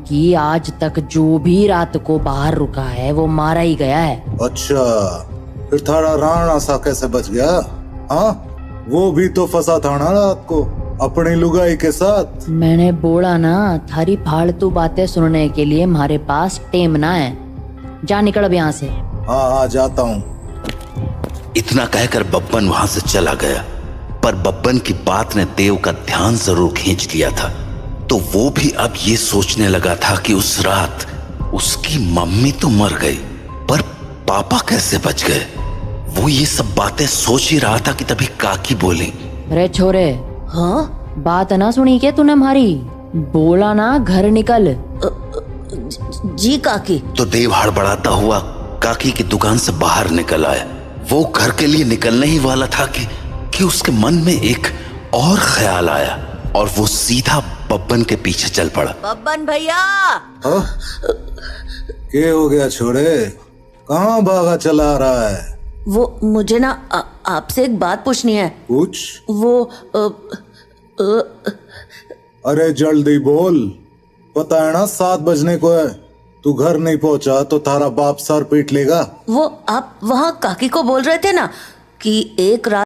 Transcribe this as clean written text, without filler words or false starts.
कि आज तक जो भी रात को बाहर रुका है वो मारा ही गया है। अच्छा, फिर थारा राणा सा कैसे बच गया? हाँ, वो भी तो फंसा था ना रात को अपनी लुगाई के साथ। मैंने बोला ना, थारी फालतू बातें सुनने के लिए हमारे पास टेम ना है। जा निकल अब यहाँ से। हाँ हाँ, जाता हूँ। इतना कहकर बब्बन वहां से चला गया, पर बब्बन की बात ने देव का ध्यान जरूर खींच लिया था। तो वो भी अब ये सोचने लगा था कि उस रात उसकी मम्मी तो मर गई, पर पापा कैसे बच गए। वो ये सब बातें सोच ही रहा था कि तभी काकी बोली, अरे छोरे, हाँ? बात ना सुनी क्या तूने हमारी? बोला ना घर निकल। जी काकी। तो देव हड़बड़ाता हुआ काकी की दुकान से बाहर निकल आया। वो घर के लिए निकलने ही वाला था कि उसके मन में एक और ख्याल आया और वो सीधा बब्बन के पीछे चल पड़ा। बब्बन भैया! हाँ? क्या हो गया छोरे, कहाँ भागा चला रहा है? वो मुझे ना आपसे एक बात पूछनी है। पूछ। वो अरे जल्दी बोल, पता है ना 7 बजने को है। तू घर नहीं पहुंचा तो थारा बाप सर पीट लेगा। वो आप वहाँ काकी को बोल रहे थे ना कि एक रात